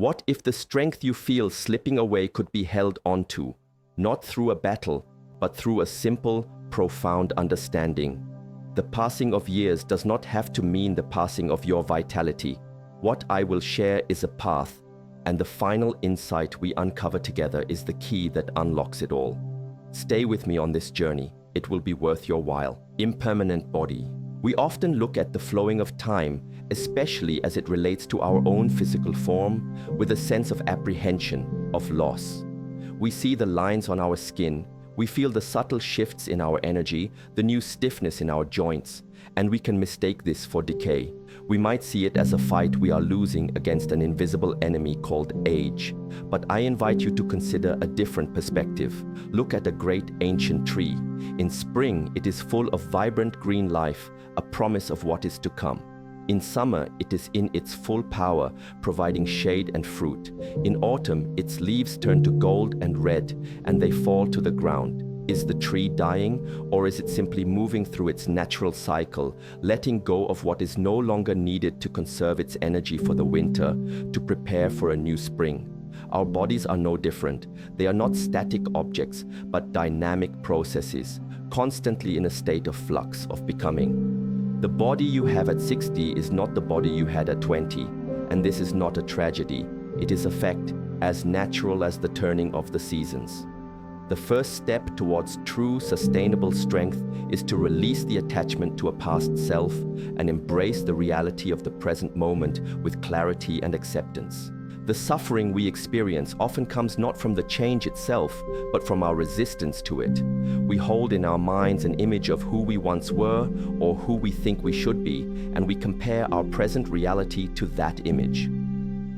What if the strength you feel slipping away could be held onto, not through a battle, but through a simple, profound understanding? The passing of years does not have to mean the passing of your vitality. What I will share is a path, and the final insight we uncover together is the key that unlocks it all. Stay with me on this journey. It will be worth your while. Impermanent body. We often look at the flowing of time, especially as it relates to our own physical form, with a sense of apprehension, of loss. We see the lines on our skin, we feel the subtle shifts in our energy, the new stiffness in our joints, and we can mistake this for decay. We might see it as a fight we are losing against an invisible enemy called age. But I invite you to consider a different perspective. Look at a great ancient tree. In spring, it is full of vibrant green life, a promise of what is to come. In summer, it is in its full power, providing shade and fruit. In autumn, its leaves turn to gold and red, and they fall to the ground. Is the tree dying, or is it simply moving through its natural cycle, letting go of what is no longer needed to conserve its energy for the winter, to prepare for a new spring? Our bodies are no different. They are not static objects, but dynamic processes, constantly in a state of flux, of becoming. The body you have at 60 is not the body you had at 20, and this is not a tragedy. It is a fact, as natural as the turning of the seasons. The first step towards true, sustainable strength is to release the attachment to a past self and embrace the reality of the present moment with clarity and acceptance. The suffering we experience often comes not from the change itself, but from our resistance to it. We hold in our minds an image of who we once were or who we think we should be, and we compare our present reality to that image.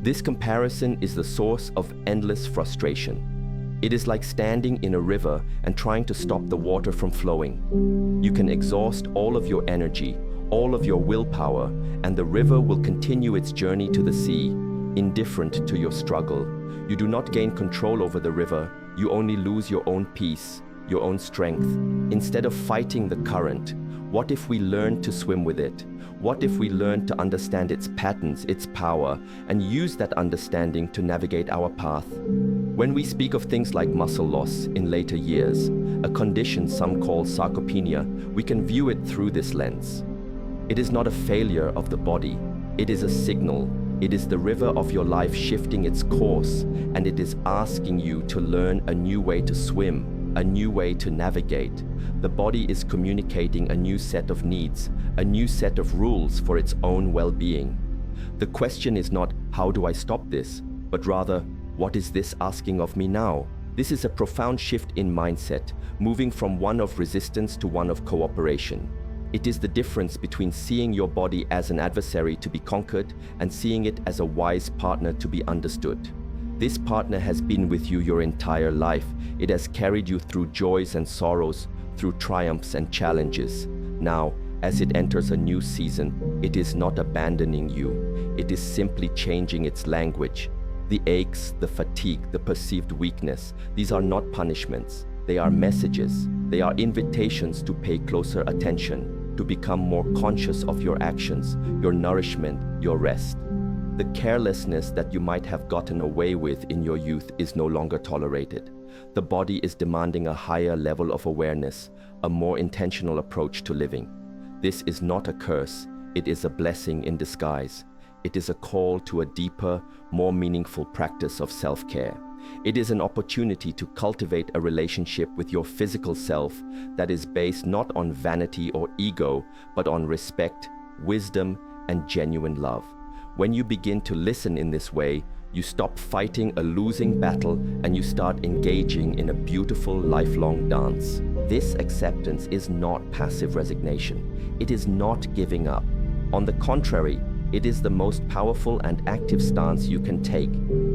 This comparison is the source of endless frustration. It is like standing in a river and trying to stop the water from flowing. You can exhaust all of your energy, all of your willpower, and the river will continue its journey to the sea, indifferent to your struggle. You do not gain control over the river, you only lose your own peace, your own strength. Instead of fighting the current, what if we learn to swim with it? What if we learn to understand its patterns, its power, and use that understanding to navigate our path? When we speak of things like muscle loss in later years, a condition some call sarcopenia, we can view it through this lens. It is not a failure of the body, it is a signal. It is the river of your life shifting its course, and it is asking you to learn a new way to swim, a new way to navigate. The body is communicating a new set of needs, a new set of rules for its own well-being. The question is not, how do I stop this? But rather, what is this asking of me now? This is a profound shift in mindset, moving from one of resistance to one of cooperation. It is the difference between seeing your body as an adversary to be conquered and seeing it as a wise partner to be understood. This partner has been with you your entire life. It has carried you through joys and sorrows, through triumphs and challenges. Now, as it enters a new season, it is not abandoning you. It is simply changing its language. The aches, the fatigue, the perceived weakness, these are not punishments. They are messages. They are invitations to pay closer attention, to become more conscious of your actions, your nourishment, your rest. The carelessness that you might have gotten away with in your youth is no longer tolerated. The body is demanding a higher level of awareness, a more intentional approach to living. This is not a curse, it is a blessing in disguise. It is a call to a deeper, more meaningful practice of self-care. It is an opportunity to cultivate a relationship with your physical self that is based not on vanity or ego, but on respect, wisdom, and genuine love. When you begin to listen in this way, you stop fighting a losing battle and you start engaging in a beautiful lifelong dance. This acceptance is not passive resignation. It is not giving up. On the contrary, it is the most powerful and active stance you can take.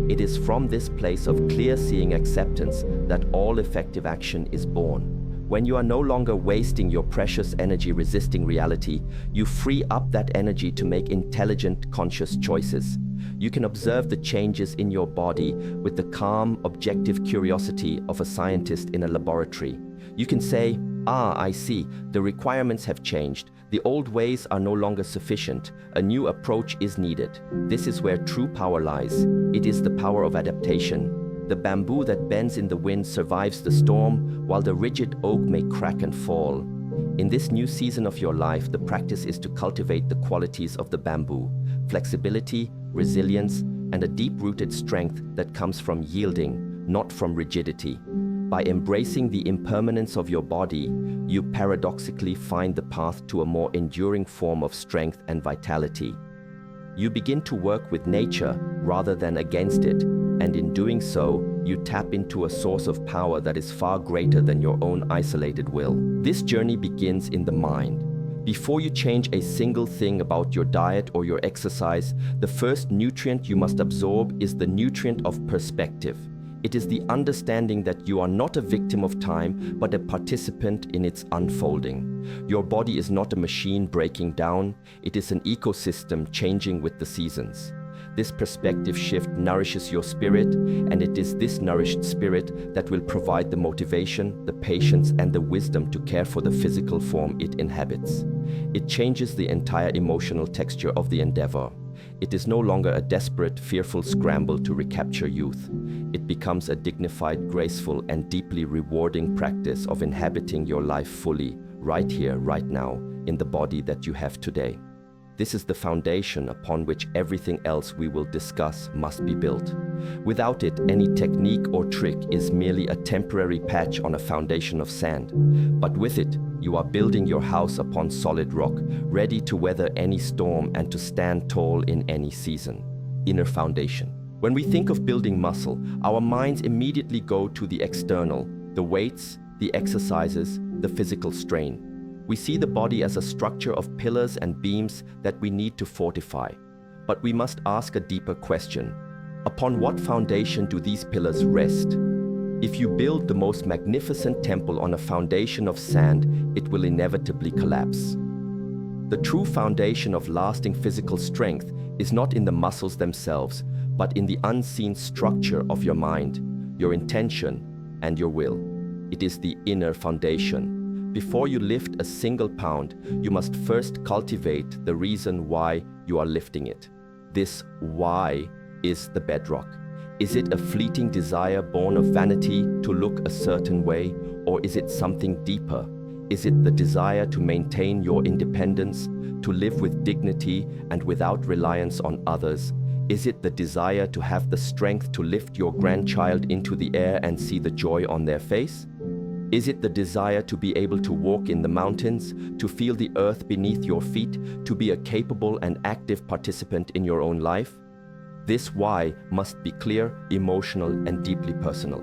It is from this place of clear-seeing acceptance that all effective action is born. When you are no longer wasting your precious energy resisting reality, you free up that energy to make intelligent, conscious choices. You can observe the changes in your body with the calm, objective curiosity of a scientist in a laboratory. You can say, Ah, I see. The requirements have changed. The old ways are no longer sufficient. A new approach is needed. This is where true power lies. It is the power of adaptation. The bamboo that bends in the wind survives the storm, while the rigid oak may crack and fall. In this new season of your life, the practice is to cultivate the qualities of the bamboo: flexibility, resilience, and a deep-rooted strength that comes from yielding, not from rigidity. By embracing the impermanence of your body, you paradoxically find the path to a more enduring form of strength and vitality. You begin to work with nature rather than against it, and in doing so, you tap into a source of power that is far greater than your own isolated will. This journey begins in the mind. Before you change a single thing about your diet or your exercise, the first nutrient you must absorb is the nutrient of perspective. It is the understanding that you are not a victim of time, but a participant in its unfolding. Your body is not a machine breaking down, it is an ecosystem changing with the seasons. This perspective shift nourishes your spirit, and it is this nourished spirit that will provide the motivation, the patience, and the wisdom to care for the physical form it inhabits. It changes the entire emotional texture of the endeavor. It is no longer a desperate, fearful scramble to recapture youth. It becomes a dignified, graceful, and deeply rewarding practice of inhabiting your life fully, right here, right now, in the body that you have today. This is the foundation upon which everything else we will discuss must be built. Without it, any technique or trick is merely a temporary patch on a foundation of sand. But with it, you are building your house upon solid rock, ready to weather any storm and to stand tall in any season. Inner foundation. When we think of building muscle, our minds immediately go to the external, the weights, the exercises, the physical strain. We see the body as a structure of pillars and beams that we need to fortify. But we must ask a deeper question. Upon what foundation do these pillars rest? If you build the most magnificent temple on a foundation of sand, it will inevitably collapse. The true foundation of lasting physical strength is not in the muscles themselves, but in the unseen structure of your mind, your intention, and your will. It is the inner foundation. Before you lift a single pound, you must first cultivate the reason why you are lifting it. This why is the bedrock. Is it a fleeting desire born of vanity to look a certain way, or is it something deeper? Is it the desire to maintain your independence, to live with dignity and without reliance on others? Is it the desire to have the strength to lift your grandchild into the air and see the joy on their face? Is it the desire to be able to walk in the mountains, to feel the earth beneath your feet, to be a capable and active participant in your own life? This why must be clear, emotional, and deeply personal.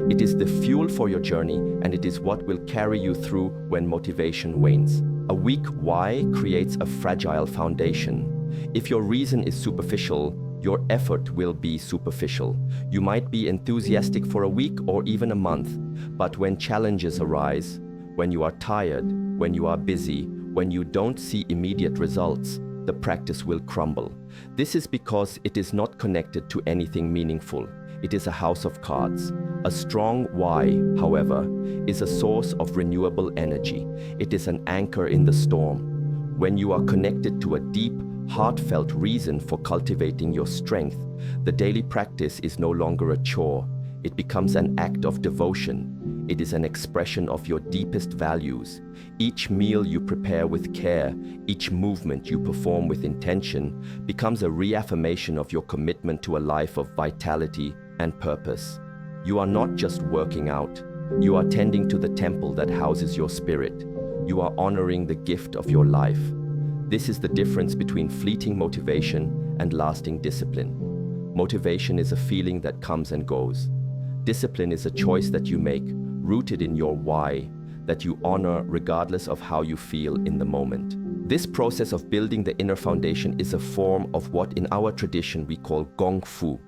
It is the fuel for your journey, and it is what will carry you through when motivation wanes. A weak why creates a fragile foundation. If your reason is superficial, your effort will be superficial. You might be enthusiastic for a week or even a month, but when challenges arise, when you are tired, when you are busy, when you don't see immediate results, the practice will crumble. This is because it is not connected to anything meaningful. It is a house of cards. A strong why, however, is a source of renewable energy. It is an anchor in the storm. When you are connected to a deep, heartfelt reason for cultivating your strength, the daily practice is no longer a chore. It becomes an act of devotion. It is an expression of your deepest values. Each meal you prepare with care, each movement you perform with intention, becomes a reaffirmation of your commitment to a life of vitality and purpose. You are not just working out. You are tending to the temple that houses your spirit. You are honoring the gift of your life. This is the difference between fleeting motivation and lasting discipline. Motivation is a feeling that comes and goes. Discipline is a choice that you make, rooted in your why, that you honor regardless of how you feel in the moment. This process of building the inner foundation is a form of what in our tradition we call Gong Fu.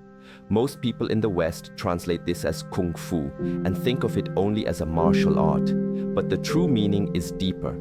Most people in the West translate this as Kung Fu and think of it only as a martial art, but the true meaning is deeper.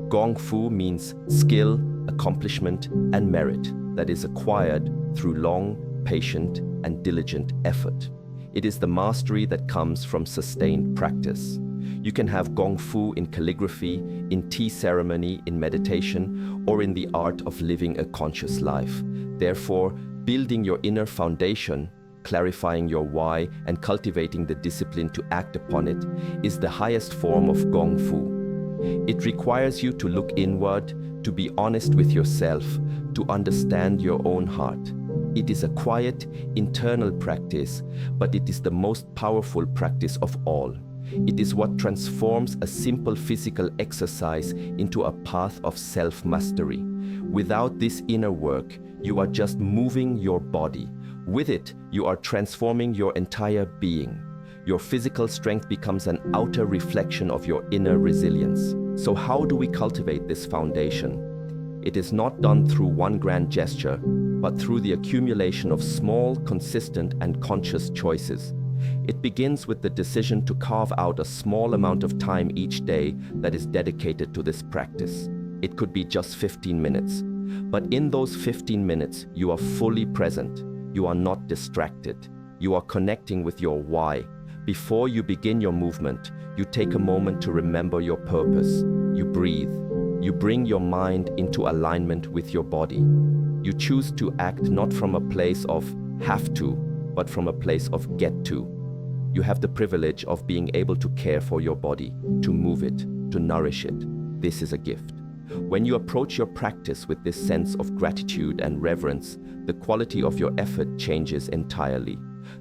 Gong Fu means skill, accomplishment, and merit that is acquired through long, patient, and diligent effort. It is the mastery that comes from sustained practice. You can have Gong Fu in calligraphy, in tea ceremony, in meditation, or in the art of living a conscious life. Therefore, building your inner foundation, clarifying your why, and cultivating the discipline to act upon it is the highest form of Gong Fu. It requires you to look inward, to be honest with yourself, to understand your own heart. It is a quiet, internal practice, but it is the most powerful practice of all. It is what transforms a simple physical exercise into a path of self-mastery. Without this inner work, you are just moving your body. With it, you are transforming your entire being. Your physical strength becomes an outer reflection of your inner resilience. So how do we cultivate this foundation? It is not done through one grand gesture, but through the accumulation of small, consistent, and conscious choices. It begins with the decision to carve out a small amount of time each day that is dedicated to this practice. It could be just 15 minutes. But in those 15 minutes, you are fully present. You are not distracted. You are connecting with your why. Before you begin your movement, you take a moment to remember your purpose. You breathe. You bring your mind into alignment with your body. You choose to act not from a place of have to, but from a place of get to. You have the privilege of being able to care for your body, to move it, to nourish it. This is a gift. When you approach your practice with this sense of gratitude and reverence, the quality of your effort changes entirely.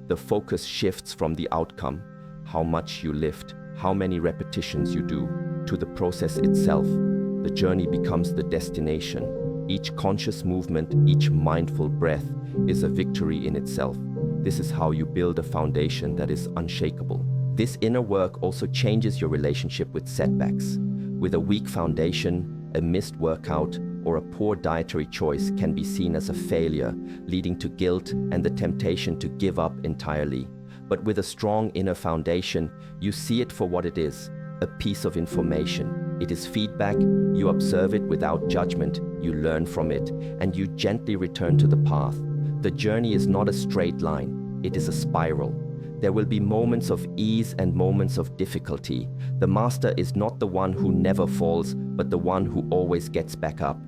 The focus shifts from the outcome, how much you lift, how many repetitions you do, to the process itself. The journey becomes the destination. Each conscious movement, each mindful breath is a victory in itself. This is how you build a foundation that is unshakable. This inner work also changes your relationship with setbacks. With a weak foundation, a missed workout, or a poor dietary choice can be seen as a failure, leading to guilt and the temptation to give up entirely. But with a strong inner foundation, you see it for what it is, a piece of information. It is feedback, you observe it without judgment, you learn from it, and you gently return to the path. The journey is not a straight line, it is a spiral. There will be moments of ease and moments of difficulty. The master is not the one who never falls, but the one who always gets back up.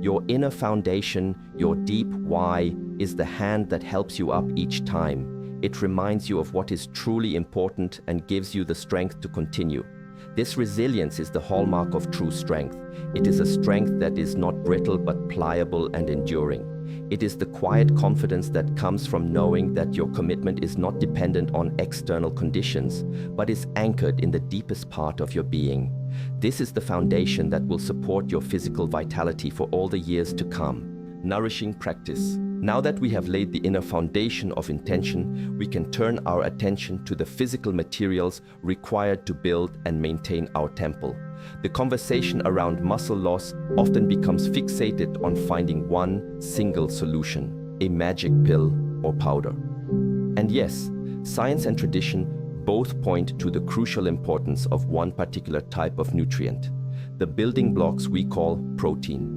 Your inner foundation, your deep why, is the hand that helps you up each time. It reminds you of what is truly important and gives you the strength to continue. This resilience is the hallmark of true strength. It is a strength that is not brittle but pliable and enduring. It is the quiet confidence that comes from knowing that your commitment is not dependent on external conditions, but is anchored in the deepest part of your being. This is the foundation that will support your physical vitality for all the years to come. Nourishing practice. Now that we have laid the inner foundation of intention, we can turn our attention to the physical materials required to build and maintain our temple. The conversation around muscle loss often becomes fixated on finding one single solution, a magic pill or powder. And yes, science and tradition both point to the crucial importance of one particular type of nutrient, the building blocks we call protein.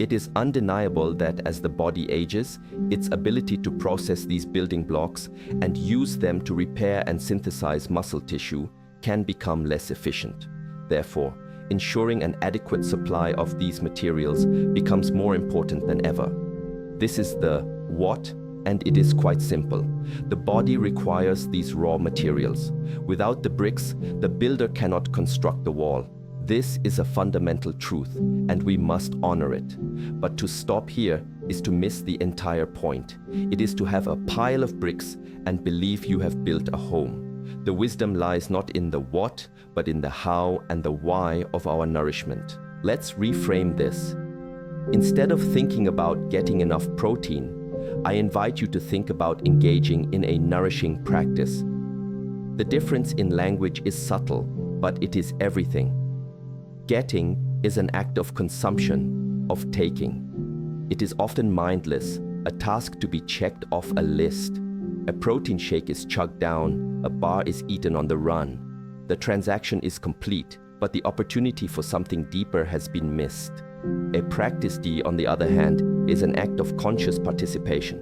It is undeniable that as the body ages, its ability to process these building blocks and use them to repair and synthesize muscle tissue can become less efficient. Therefore, ensuring an adequate supply of these materials becomes more important than ever. This is the what, and it is quite simple. The body requires these raw materials. Without the bricks, the builder cannot construct the wall. This is a fundamental truth, and we must honor it. But to stop here is to miss the entire point. It is to have a pile of bricks and believe you have built a home. The wisdom lies not in the what, but in the how and the why of our nourishment. Let's reframe this. Instead of thinking about getting enough protein, I invite you to think about engaging in a nourishing practice. The difference in language is subtle, but it is everything. Getting is an act of consumption, of taking. It is often mindless, a task to be checked off a list. A protein shake is chugged down, a bar is eaten on the run. The transaction is complete, but the opportunity for something deeper has been missed. A practice D, on the other hand, is an act of conscious participation.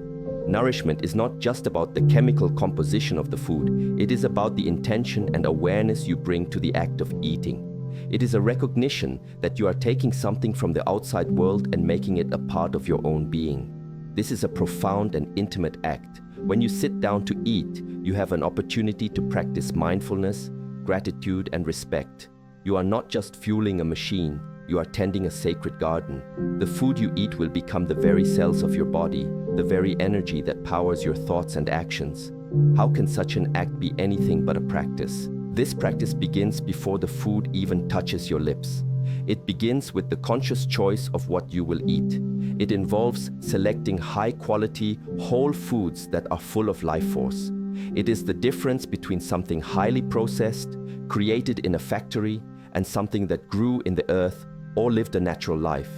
Nourishment is not just about the chemical composition of the food, it is about the intention and awareness you bring to the act of eating. It is a recognition that you are taking something from the outside world and making it a part of your own being. This is a profound and intimate act. When you sit down to eat, you have an opportunity to practice mindfulness, gratitude, and respect. You are not just fueling a machine, you are tending a sacred garden. The food you eat will become the very cells of your body, the very energy that powers your thoughts and actions. How can such an act be anything but a practice? This practice begins before the food even touches your lips. It begins with the conscious choice of what you will eat. It involves selecting high-quality, whole foods that are full of life force. It is the difference between something highly processed, created in a factory, and something that grew in the earth or lived a natural life.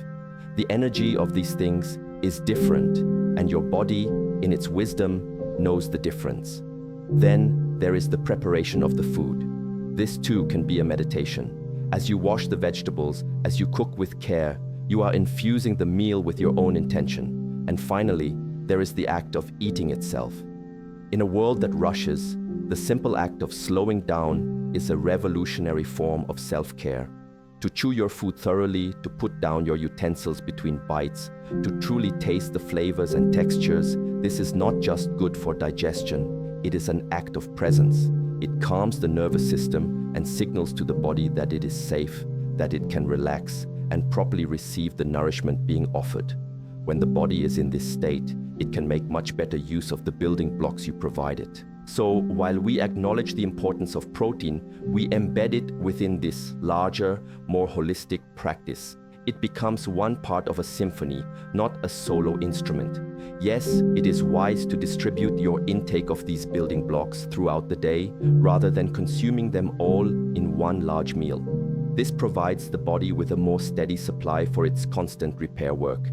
The energy of these things is different, and your body, in its wisdom, knows the difference. Then there is the preparation of the food. This too can be a meditation. As you wash the vegetables, as you cook with care, you are infusing the meal with your own intention. And finally, there is the act of eating itself. In a world that rushes, the simple act of slowing down is a revolutionary form of self-care. To chew your food thoroughly, to put down your utensils between bites, to truly taste the flavors and textures, this is not just good for digestion, it is an act of presence. It calms the nervous system and signals to the body that it is safe, that it can relax and properly receive the nourishment being offered. When the body is in this state, it can make much better use of the building blocks you provide it. So while we acknowledge the importance of protein, we embed it within this larger, more holistic practice. It becomes one part of a symphony, not a solo instrument. Yes, it is wise to distribute your intake of these building blocks throughout the day, rather than consuming them all in one large meal. This provides the body with a more steady supply for its constant repair work.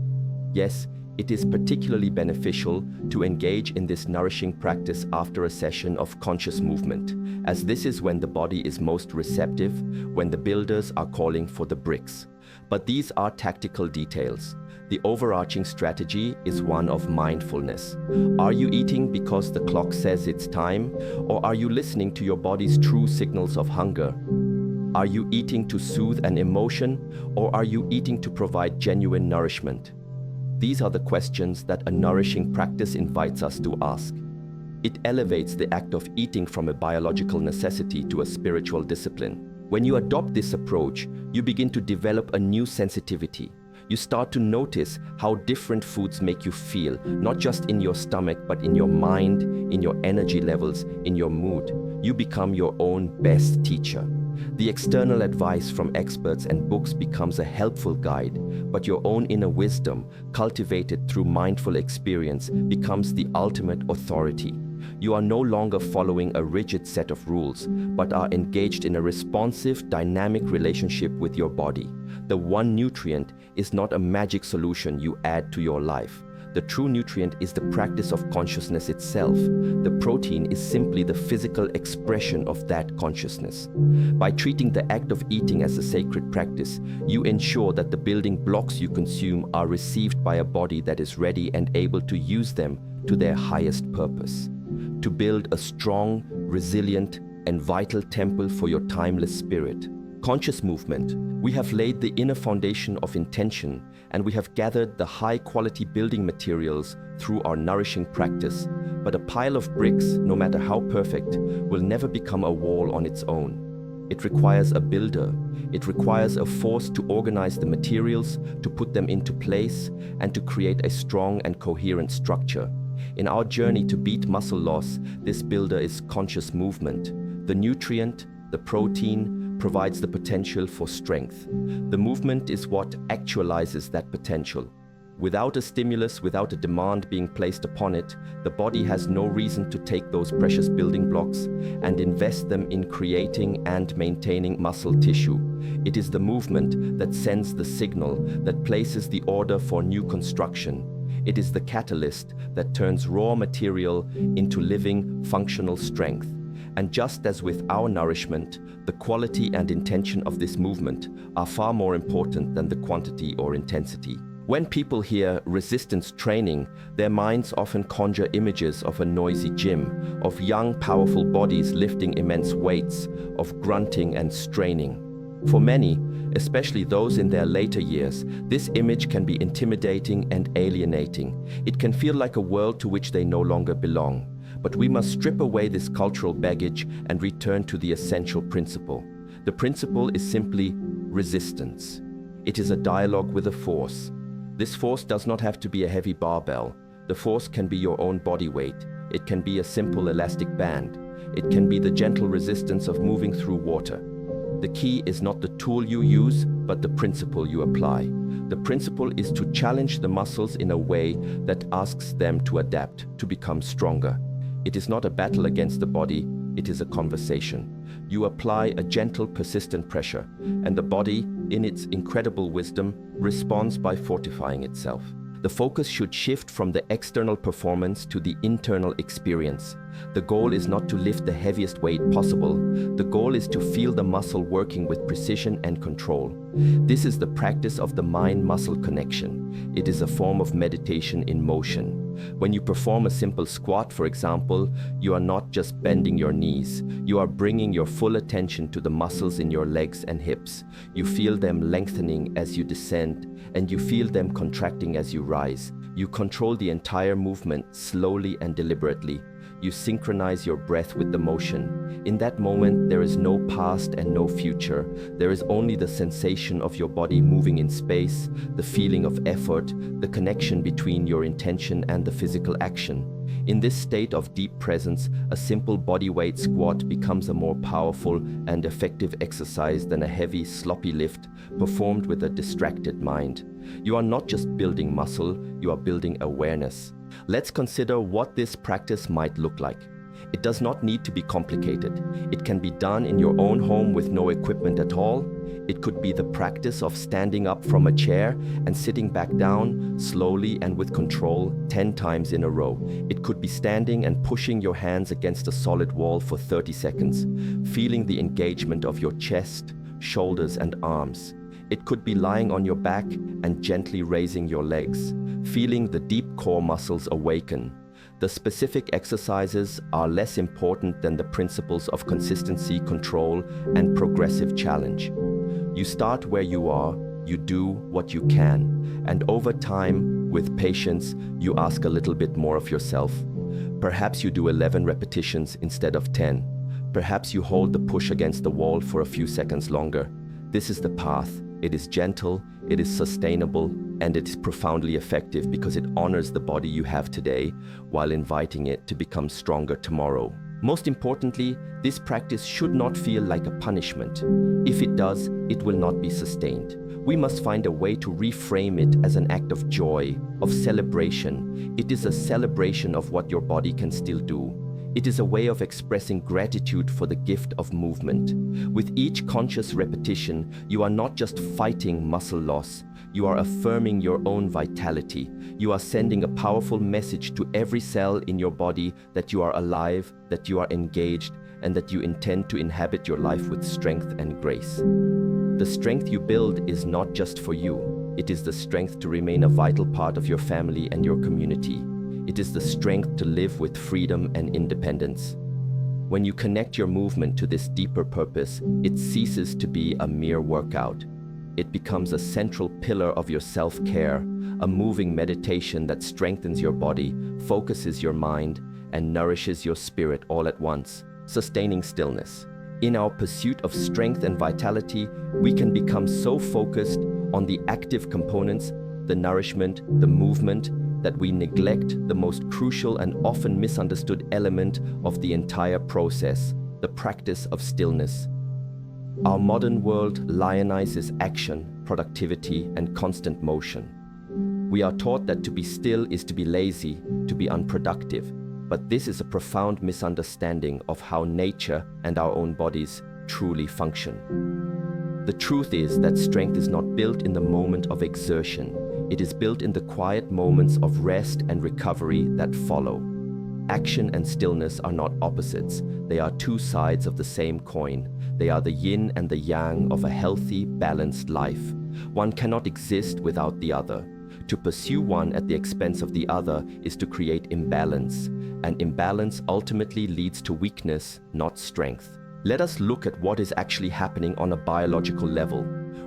Yes, it is particularly beneficial to engage in this nourishing practice after a session of conscious movement, as this is when the body is most receptive, when the builders are calling for the bricks. But these are tactical details. The overarching strategy is one of mindfulness. Are you eating because the clock says it's time, or are you listening to your body's true signals of hunger? Are you eating to soothe an emotion, or are you eating to provide genuine nourishment? These are the questions that a nourishing practice invites us to ask. It elevates the act of eating from a biological necessity to a spiritual discipline. When you adopt this approach, you begin to develop a new sensitivity. You start to notice how different foods make you feel, not just in your stomach, but in your mind, in your energy levels, in your mood. You become your own best teacher. The external advice from experts and books becomes a helpful guide, but your own inner wisdom, cultivated through mindful experience, becomes the ultimate authority. You are no longer following a rigid set of rules, but are engaged in a responsive, dynamic relationship with your body. The one nutrient is not a magic solution you add to your life. The true nutrient is the practice of consciousness itself. The protein is simply the physical expression of that consciousness. By treating the act of eating as a sacred practice, you ensure that the building blocks you consume are received by a body that is ready and able to use them to their highest purpose. To build a strong, resilient, and vital temple for your timeless spirit. Conscious movement. We have laid the inner foundation of intention, and we have gathered the high-quality building materials through our nourishing practice. But a pile of bricks, no matter how perfect, will never become a wall on its own. It requires a builder. It requires a force to organize the materials, to put them into place, and to create a strong and coherent structure. In our journey to beat muscle loss, this builder is conscious movement. The nutrient, the protein, provides the potential for strength. The movement is what actualizes that potential. Without a stimulus, without a demand being placed upon it, the body has no reason to take those precious building blocks and invest them in creating and maintaining muscle tissue. It is the movement that sends the signal, that places the order for new construction. It is the catalyst that turns raw material into living, functional strength. And just as with our nourishment, the quality and intention of this movement are far more important than the quantity or intensity. When people hear resistance training, their minds often conjure images of a noisy gym, of young, powerful bodies lifting immense weights, of grunting and straining. For many, especially those in their later years, this image can be intimidating and alienating. It can feel like a world to which they no longer belong. But we must strip away this cultural baggage and return to the essential principle. The principle is simply resistance. It is a dialogue with a force. This force does not have to be a heavy barbell. The force can be your own body weight. It can be a simple elastic band. It can be the gentle resistance of moving through water. The key is not the tool you use, but the principle you apply. The principle is to challenge the muscles in a way that asks them to adapt, to become stronger. It is not a battle against the body, it is a conversation. You apply a gentle, persistent pressure, and the body, in its incredible wisdom, responds by fortifying itself. The focus should shift from the external performance to the internal experience. The goal is not to lift the heaviest weight possible. The goal is to feel the muscle working with precision and control. This is the practice of the mind-muscle connection. It is a form of meditation in motion. When you perform a simple squat, for example, you are not just bending your knees. You are bringing your full attention to the muscles in your legs and hips. You feel them lengthening as you descend, and you feel them contracting as you rise. You control the entire movement slowly and deliberately. You synchronize your breath with the motion. In that moment, there is no past and no future. There is only the sensation of your body moving in space, the feeling of effort, the connection between your intention and the physical action. In this state of deep presence, a simple bodyweight squat becomes a more powerful and effective exercise than a heavy, sloppy lift performed with a distracted mind. You are not just building muscle, you are building awareness. Let's consider what this practice might look like. It does not need to be complicated. It can be done in your own home with no equipment at all. It could be the practice of standing up from a chair and sitting back down slowly and with control 10 times in a row. It could be standing and pushing your hands against a solid wall for 30 seconds, feeling the engagement of your chest, shoulders, and arms. It could be lying on your back and gently raising your legs, feeling the deep core muscles awaken. The specific exercises are less important than the principles of consistency, control, and progressive challenge. You start where you are, you do what you can, and over time, with patience, you ask a little bit more of yourself. Perhaps you do 11 repetitions instead of 10. Perhaps you hold the push against the wall for a few seconds longer. This is the path. It is gentle, it is sustainable, and it is profoundly effective because it honors the body you have today while inviting it to become stronger tomorrow. Most importantly, this practice should not feel like a punishment. If it does, it will not be sustained. We must find a way to reframe it as an act of joy, of celebration. It is a celebration of what your body can still do. It is a way of expressing gratitude for the gift of movement. With each conscious repetition, you are not just fighting muscle loss, you are affirming your own vitality. You are sending a powerful message to every cell in your body that you are alive, that you are engaged, and that you intend to inhabit your life with strength and grace. The strength you build is not just for you. It is the strength to remain a vital part of your family and your community. It is the strength to live with freedom and independence. When you connect your movement to this deeper purpose, it ceases to be a mere workout. It becomes a central pillar of your self-care, a moving meditation that strengthens your body, focuses your mind, and nourishes your spirit all at once. Sustaining stillness. In our pursuit of strength and vitality, we can become so focused on the active components, the nourishment, the movement, that we neglect the most crucial and often misunderstood element of the entire process, the practice of stillness. Our modern world lionizes action, productivity, and constant motion. We are taught that to be still is to be lazy, to be unproductive, but this is a profound misunderstanding of how nature and our own bodies truly function. The truth is that strength is not built in the moment of exertion. It is built in the quiet moments of rest and recovery that follow. Action and stillness are not opposites. They are two sides of the same coin. They are the yin and the yang of a healthy, balanced life. One cannot exist without the other. To pursue one at the expense of the other is to create imbalance, and imbalance ultimately leads to weakness, not strength. Let us look at what is actually happening on a biological level.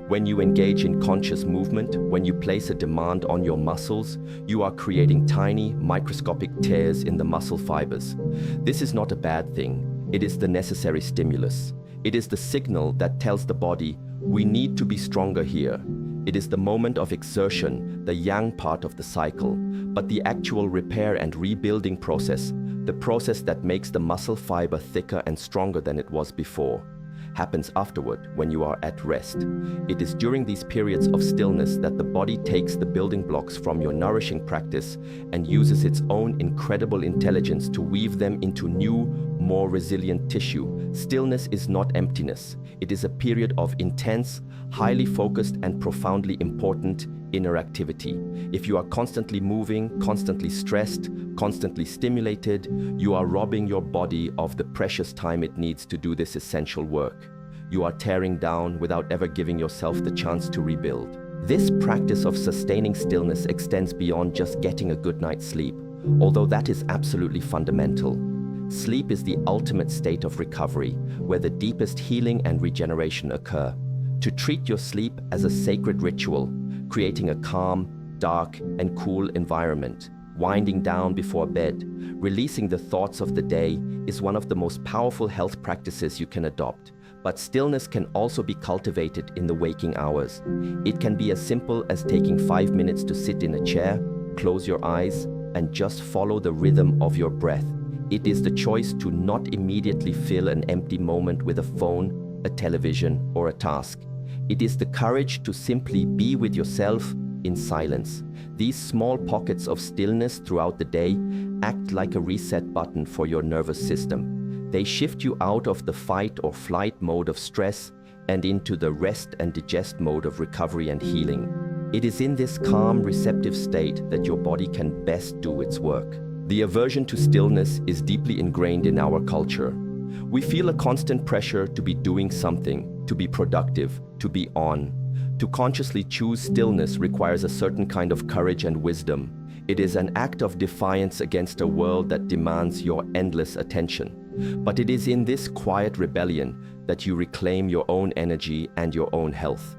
When you engage in conscious movement, when you place a demand on your muscles, you are creating tiny, microscopic tears in the muscle fibers. This is not a bad thing. It is the necessary stimulus. It is the signal that tells the body, we need to be stronger here. It is the moment of exertion, the yang part of the cycle. But the actual repair and rebuilding process, the process that makes the muscle fiber thicker and stronger than it was before, happens afterward when you are at rest. It is during these periods of stillness that the body takes the building blocks from your nourishing practice and uses its own incredible intelligence to weave them into new, more resilient tissue. Stillness is not emptiness. It is a period of intense, highly focused and profoundly important inner activity. If you are constantly moving, constantly stressed, constantly stimulated, you are robbing your body of the precious time it needs to do this essential work. You are tearing down without ever giving yourself the chance to rebuild. This practice of sustaining stillness extends beyond just getting a good night's sleep, although that is absolutely fundamental. Sleep is the ultimate state of recovery, where the deepest healing and regeneration occur. To treat your sleep as a sacred ritual, creating a calm, dark, and cool environment, winding down before bed, releasing the thoughts of the day is one of the most powerful health practices you can adopt. But stillness can also be cultivated in the waking hours. It can be as simple as taking 5 minutes to sit in a chair, close your eyes, and just follow the rhythm of your breath. It is the choice to not immediately fill an empty moment with a phone, a television, or a task. It is the courage to simply be with yourself in silence. These small pockets of stillness throughout the day act like a reset button for your nervous system. They shift you out of the fight or flight mode of stress and into the rest and digest mode of recovery and healing. It is in this calm, receptive state that your body can best do its work. The aversion to stillness is deeply ingrained in our culture. We feel a constant pressure to be doing something, to be productive, to be on. To consciously choose stillness requires a certain kind of courage and wisdom. It is an act of defiance against a world that demands your endless attention. But it is in this quiet rebellion that you reclaim your own energy and your own health.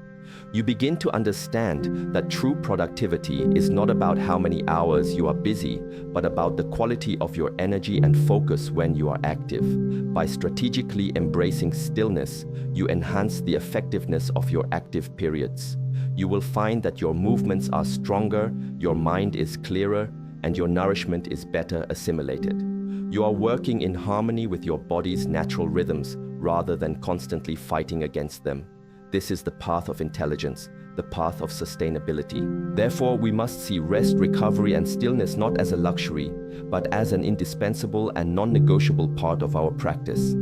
You begin to understand that true productivity is not about how many hours you are busy, but about the quality of your energy and focus when you are active. By strategically embracing stillness, you enhance the effectiveness of your active periods. You will find that your movements are stronger, your mind is clearer, and your nourishment is better assimilated. You are working in harmony with your body's natural rhythms rather than constantly fighting against them. This is the path of intelligence, the path of sustainability. Therefore, we must see rest, recovery, and stillness not as a luxury, but as an indispensable and non-negotiable part of our practice.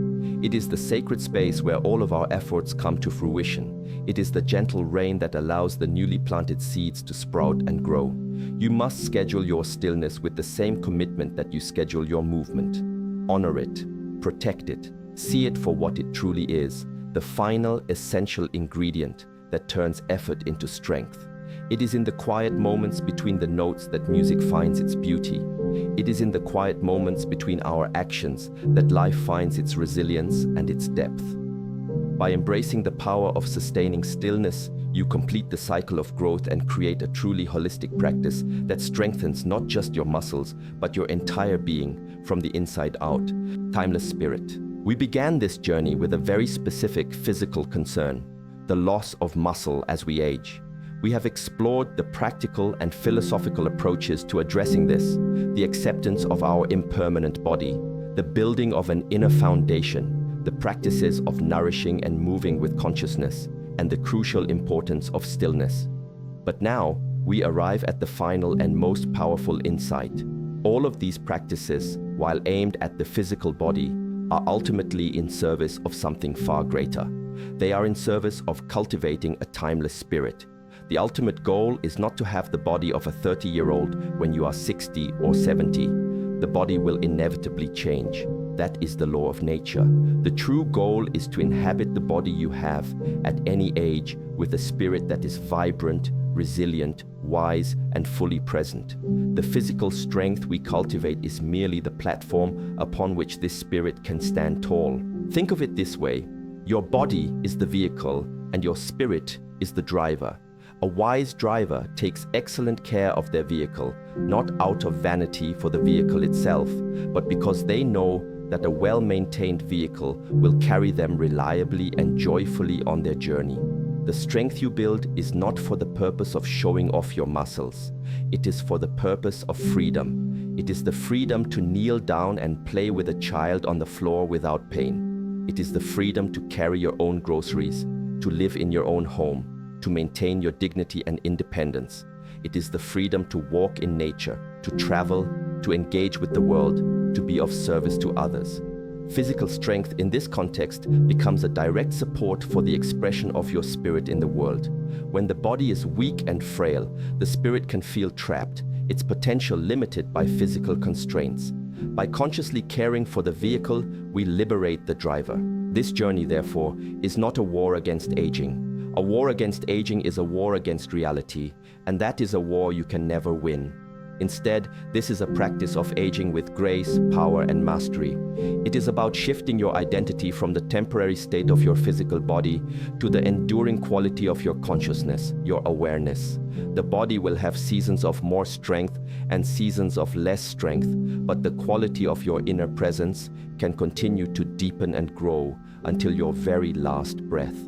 It is the sacred space where all of our efforts come to fruition. It is the gentle rain that allows the newly planted seeds to sprout and grow. You must schedule your stillness with the same commitment that you schedule your movement. Honor it, protect it, see it for what it truly is. The final essential ingredient that turns effort into strength. It is in the quiet moments between the notes that music finds its beauty. It is in the quiet moments between our actions that life finds its resilience and its depth. By embracing the power of sustaining stillness, you complete the cycle of growth and create a truly holistic practice that strengthens not just your muscles, but your entire being from the inside out. Timeless spirit. We began this journey with a very specific physical concern, the loss of muscle as we age. We have explored the practical and philosophical approaches to addressing this, the acceptance of our impermanent body, the building of an inner foundation, the practices of nourishing and moving with consciousness, and the crucial importance of stillness. But now, we arrive at the final and most powerful insight. All of these practices, while aimed at the physical body, are ultimately in service of something far greater. They are in service of cultivating a timeless spirit. The ultimate goal is not to have the body of a 30-year-old when you are 60 or 70. The body will inevitably change. That is the law of nature. The true goal is to inhabit the body you have at any age with a spirit that is vibrant, resilient, wise, and fully present. The physical strength we cultivate is merely the platform upon which this spirit can stand tall. Think of it this way: your body is the vehicle and your spirit is the driver. A wise driver takes excellent care of their vehicle, not out of vanity for the vehicle itself, but because they know that a well-maintained vehicle will carry them reliably and joyfully on their journey. The strength you build is not for the purpose of showing off your muscles. It is for the purpose of freedom. It is the freedom to kneel down and play with a child on the floor without pain. It is the freedom to carry your own groceries, to live in your own home, to maintain your dignity and independence. It is the freedom to walk in nature, to travel, to engage with the world, to be of service to others. Physical strength in this context becomes a direct support for the expression of your spirit in the world. When the body is weak and frail, the spirit can feel trapped, its potential limited by physical constraints. By consciously caring for the vehicle, we liberate the driver. This journey, therefore, is not a war against aging. A war against aging is a war against reality, and that is a war you can never win. Instead, this is a practice of aging with grace, power, and mastery. It is about shifting your identity from the temporary state of your physical body to the enduring quality of your consciousness, your awareness. The body will have seasons of more strength and seasons of less strength, but the quality of your inner presence can continue to deepen and grow until your very last breath.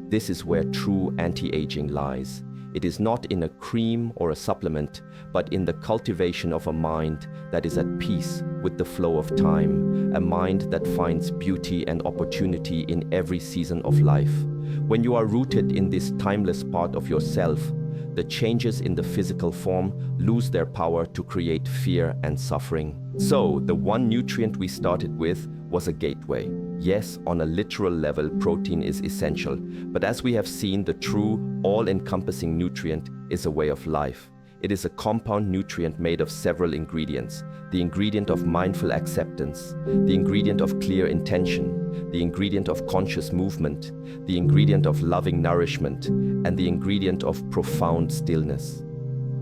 This is where true anti-aging lies. It is not in a cream or a supplement, but in the cultivation of a mind that is at peace with the flow of time, a mind that finds beauty and opportunity in every season of life. When you are rooted in this timeless part of yourself, the changes in the physical form lose their power to create fear and suffering. So, the one nutrient we started with was a gateway. Yes, on a literal level, protein is essential, but as we have seen, the true, all-encompassing nutrient is a way of life. It is a compound nutrient made of several ingredients: the ingredient of mindful acceptance, the ingredient of clear intention, the ingredient of conscious movement, the ingredient of loving nourishment, and the ingredient of profound stillness.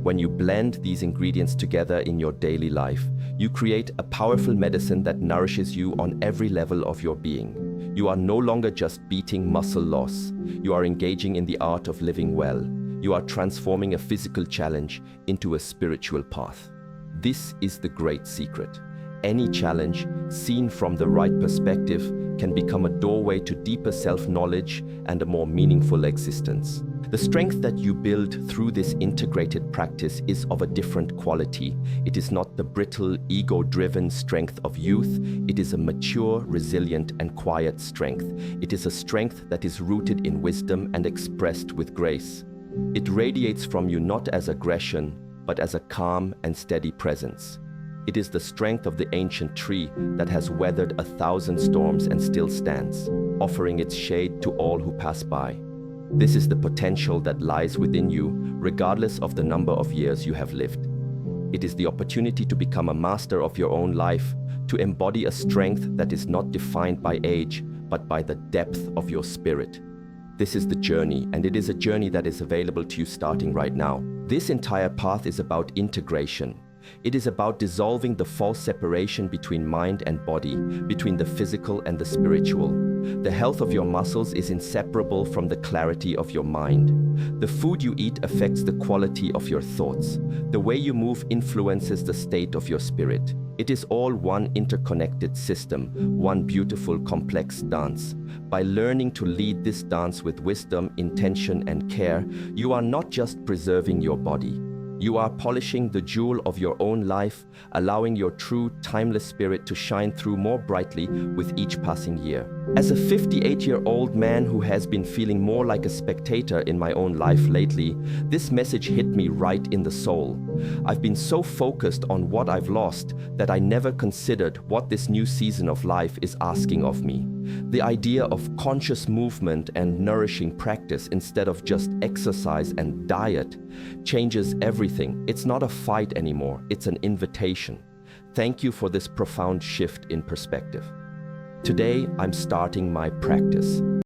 When you blend these ingredients together in your daily life, you create a powerful medicine that nourishes you on every level of your being. You are no longer just beating muscle loss. You are engaging in the art of living well. You are transforming a physical challenge into a spiritual path. This is the great secret. Any challenge, seen from the right perspective, can become a doorway to deeper self-knowledge and a more meaningful existence. The strength that you build through this integrated practice is of a different quality. It is not the brittle, ego-driven strength of youth. It is a mature, resilient, and quiet strength. It is a strength that is rooted in wisdom and expressed with grace. It radiates from you not as aggression, but as a calm and steady presence. It is the strength of the ancient tree that has weathered 1,000 storms and still stands, offering its shade to all who pass by. This is the potential that lies within you, regardless of the number of years you have lived. It is the opportunity to become a master of your own life, to embody a strength that is not defined by age, but by the depth of your spirit. This is the journey, and it is a journey that is available to you starting right now. This entire path is about integration. It is about dissolving the false separation between mind and body, between the physical and the spiritual. The health of your muscles is inseparable from the clarity of your mind. The food you eat affects the quality of your thoughts. The way you move influences the state of your spirit. It is all one interconnected system, one beautiful, complex dance. By learning to lead this dance with wisdom, intention, and care, you are not just preserving your body. You are polishing the jewel of your own life, allowing your true, timeless spirit to shine through more brightly with each passing year. As a 58-year-old man who has been feeling more like a spectator in my own life lately, this message hit me right in the soul. I've been so focused on what I've lost that I never considered what this new season of life is asking of me. The idea of conscious movement and nourishing practice instead of just exercise and diet changes everything. It's not a fight anymore, it's an invitation. Thank you for this profound shift in perspective. Today, I'm starting my practice.